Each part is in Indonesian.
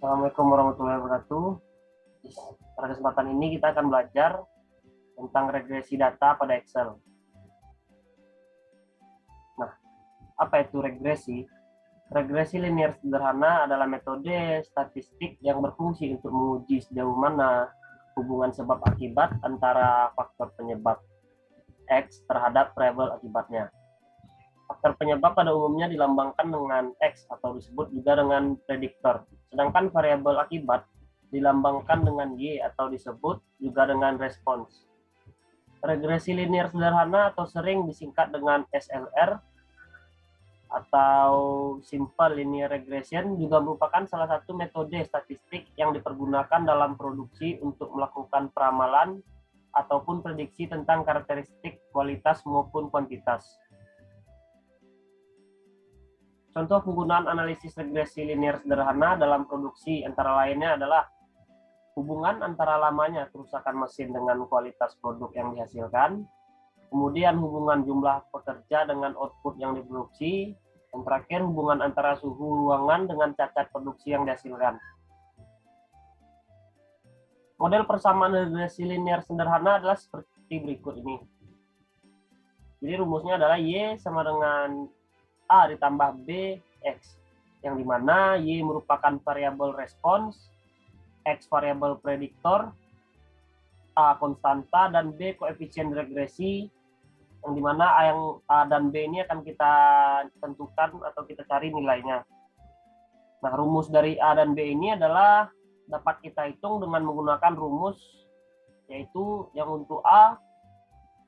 Assalamualaikum warahmatullahi wabarakatuh. Pada kesempatan ini kita akan belajar tentang regresi data pada Excel. Nah, apa itu regresi? Regresi linear sederhana adalah metode statistik yang berfungsi untuk menguji sejauh mana hubungan sebab akibat antara faktor penyebab X terhadap variabel akibatnya. Faktor penyebab pada umumnya dilambangkan dengan X atau disebut juga dengan prediktor. Sedangkan variabel akibat dilambangkan dengan Y atau disebut juga dengan respons. Regresi linear sederhana atau sering disingkat dengan SLR atau simple linear regression juga merupakan salah satu metode statistik yang dipergunakan dalam produksi untuk melakukan peramalan ataupun prediksi tentang karakteristik kualitas maupun kuantitas. Contoh penggunaan analisis regresi linear sederhana dalam produksi antara lainnya adalah hubungan antara lamanya kerusakan mesin dengan kualitas produk yang dihasilkan, kemudian hubungan jumlah pekerja dengan output yang diproduksi, dan terakhir hubungan antara suhu ruangan dengan cacat produksi yang dihasilkan. Model persamaan regresi linear sederhana adalah seperti berikut ini. Jadi rumusnya adalah Y sama dengan A ditambah B X, yang dimana Y merupakan variabel respons, X variabel prediktor, A konstanta, dan B koefisien regresi, yang dimana A dan B ini akan kita tentukan atau kita cari nilainya. Nah, rumus dari A dan B ini adalah dapat kita hitung dengan menggunakan rumus, yaitu yang untuk A,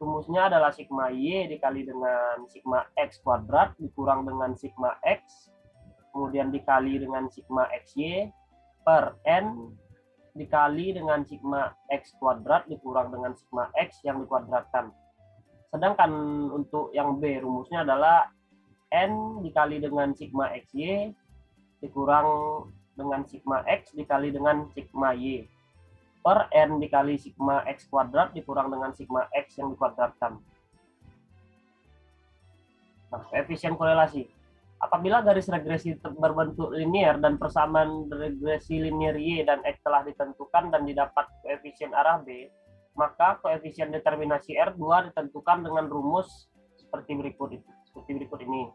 rumusnya adalah sigma Y dikali dengan sigma X kuadrat dikurang dengan sigma X, kemudian dikali dengan sigma XY per N dikali dengan sigma X kuadrat dikurang dengan sigma X yang dikuadratkan. Sedangkan untuk yang B, rumusnya adalah N dikali dengan sigma XY dikurang dengan sigma X dikali dengan sigma Y per N dikali sigma X kuadrat dikurang dengan sigma X yang dikuadratkan. Nah, koefisien korelasi. Apabila garis regresi berbentuk linear dan persamaan regresi linear Y dan X telah ditentukan dan didapat koefisien arah B, maka koefisien determinasi R2 ditentukan dengan rumus seperti berikut ini.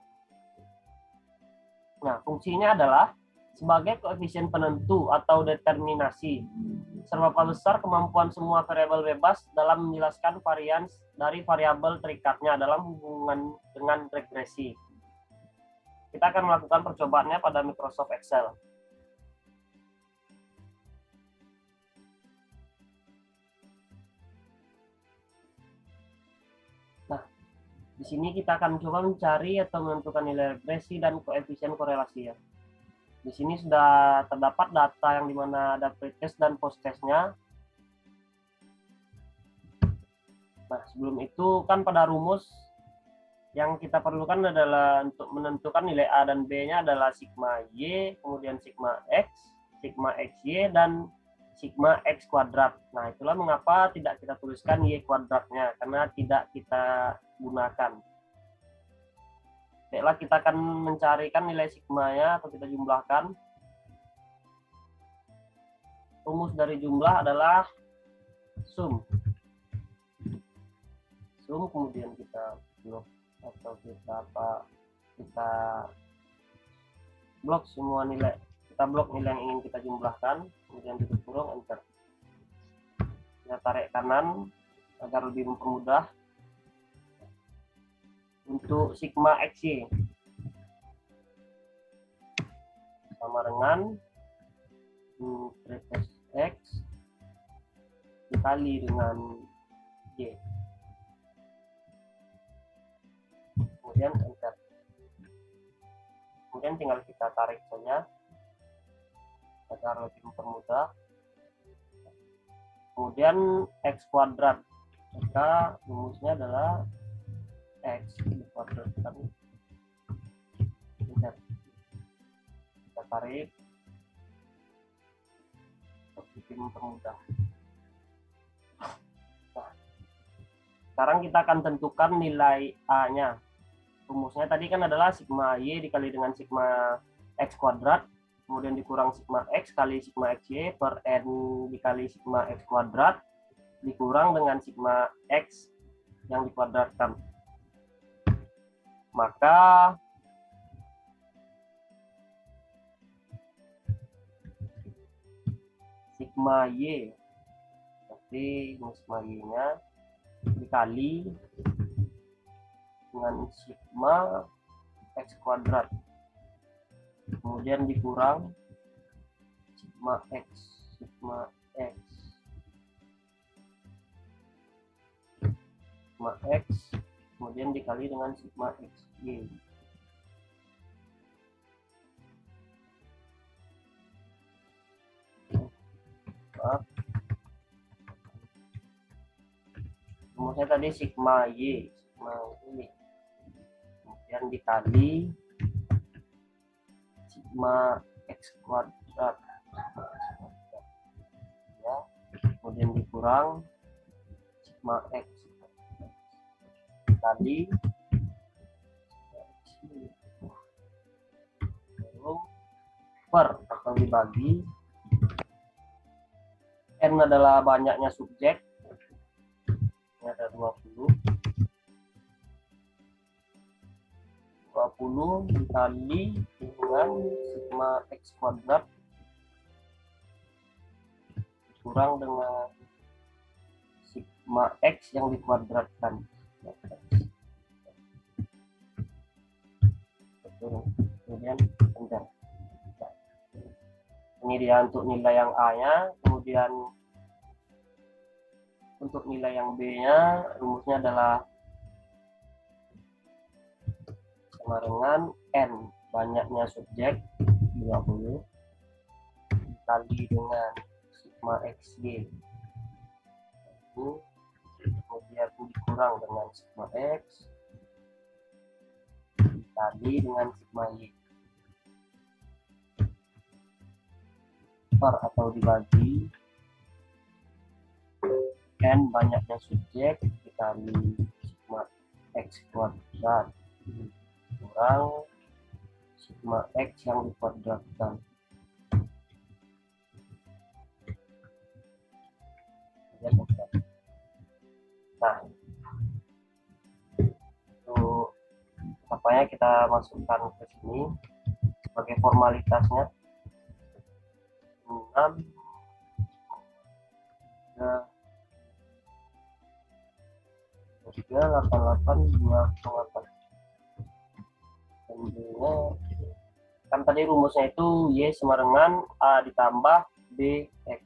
Nah, fungsinya adalah sebagai koefisien penentu atau determinasi. Seberapa besar kemampuan semua variabel bebas dalam menjelaskan varians dari variabel terikatnya dalam hubungan dengan regresi. Kita akan melakukan percobaannya pada Microsoft Excel. Nah, di sini kita akan coba mencari atau menentukan nilai regresi dan koefisien korelasi ya. Di sini sudah terdapat data yang dimana ada pretest dan posttestnya. Nah, sebelum itu kan pada rumus yang kita perlukan adalah untuk menentukan nilai A dan B-nya adalah sigma Y, kemudian sigma X, sigma XY, dan sigma X kuadrat. Nah, itulah mengapa tidak kita tuliskan Y kuadratnya, karena tidak kita gunakan. Baiklah, kita akan mencarikan nilai sigma-nya atau kita jumlahkan. Rumus dari jumlah adalah sum. Sum, kemudian kita blok atau kita blok semua nilai. Kita blok nilai yang ingin kita jumlahkan, kemudian tutup kurung, enter. Kita tarik kanan agar lebih mempermudah. Untuk sigma XY sama dengan pretest X dikali dengan Y. Kemudian enter. Kemudian tinggal kita tarik saja agar lebih mempermudah. Kemudian X kuadrat, maka rumusnya adalah X kuadrat kali enter. Kita tarik lebih mempermudah. Nah, sekarang kita akan tentukan nilai A-nya. Rumusnya tadi kan adalah sigma Y dikali dengan sigma X kuadrat kemudian dikurang sigma X kali sigma XY per N dikali sigma X kuadrat dikurang dengan sigma X yang dikuadratkan. Maka sigma Y, berarti sigma Y-nya dikali dengan sigma X kuadrat, kemudian dikurang sigma X kemudian dikali dengan sigma XY. Rumusnya tadi sigma Y, kemudian dikali sigma X kuadrat, ya, kemudian dikurang sigma X dikali per atau dibagi N adalah banyaknya subjek, ini ada 20 dikali dengan sigma X kuadrat kurang dengan sigma X yang dikuadratkan. Kemudian enter. Ini dia untuk nilai yang A-nya, kemudian untuk nilai yang B-nya rumusnya adalah sama dengan N banyaknya subjek 20 dikali dengan sigma XY, kemudian dikurang dengan sigma X dikali dengan sigma Y per atau dibagi N banyaknya subjek dikali sigma X kuadrat kurang sigma X yang dikuadratkan. Nah, untuk apanya kita masukkan ke sini sebagai formalitasnya 6 388 2,8 dan B-nya kan tadi rumusnya itu Y sama dengan A ditambah BX.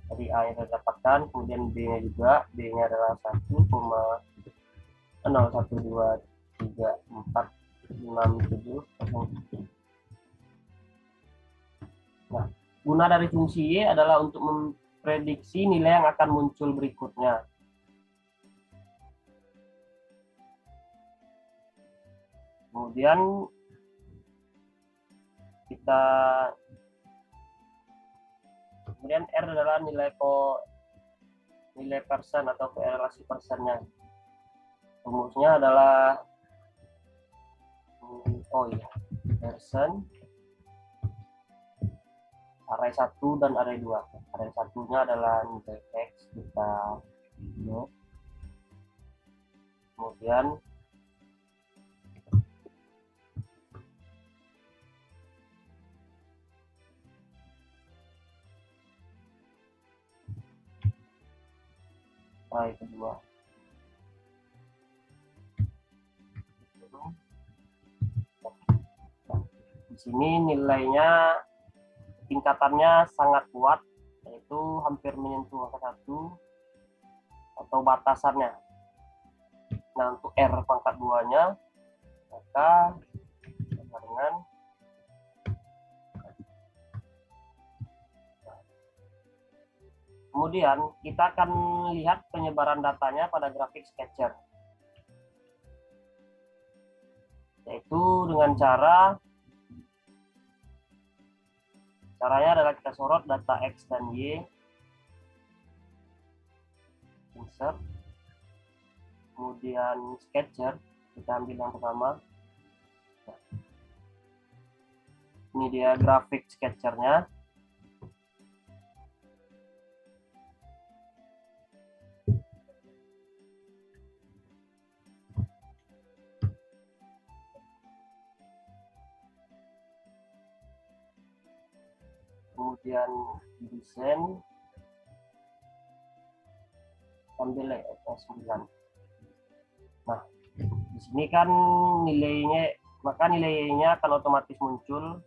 Tadi A yang kita dapatkan, kemudian B-nya juga, B-nya adalah 1,0123457. Nah, guna dari fungsi Y adalah untuk memprediksi nilai yang akan muncul berikutnya. Kemudian R adalah nilai persen atau korelasi persennya. Rumusnya adalah persen array 1 dan array 2. Array 1-nya adalah nilai X kita no. Kemudian array kedua. Di sini nilainya tingkatannya sangat kuat, yaitu hampir menyentuh angka 1 atau batasannya. Nah, untuk R pangkat 2-nya maka dengan kemudian kita akan lihat penyebaran datanya pada grafik sketcher, yaitu dengan caranya adalah kita sorot data X dan Y, insert, kemudian sketcher, kita ambil yang pertama. Ini dia grafik sketchernya. Kemudian desain ambil layout 9. Nah, di sini kan nilainya, maka nilainya akan otomatis muncul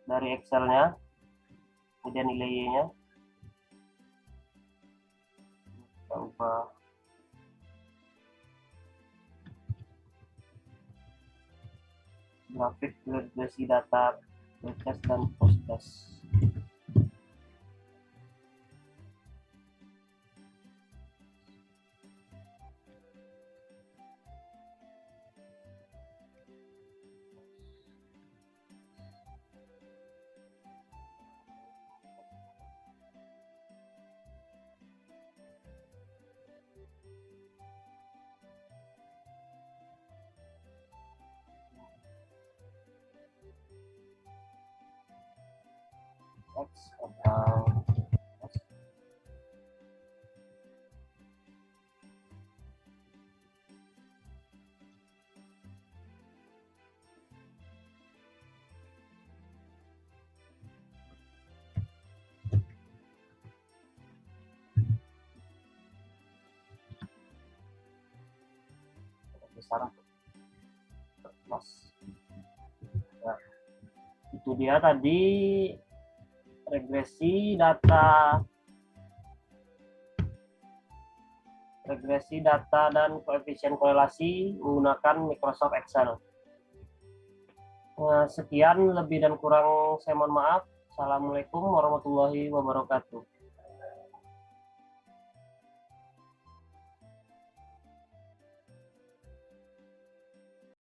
dari Excel-nya. Kemudian nilainya kita ubah grafik regresi data pretest dan post-test. X atau besar. Nah, itu dia tadi regresi data dan koefisien korelasi menggunakan Microsoft Excel. Sekian, lebih dan kurang saya mohon maaf. Assalamualaikum warahmatullahi wabarakatuh.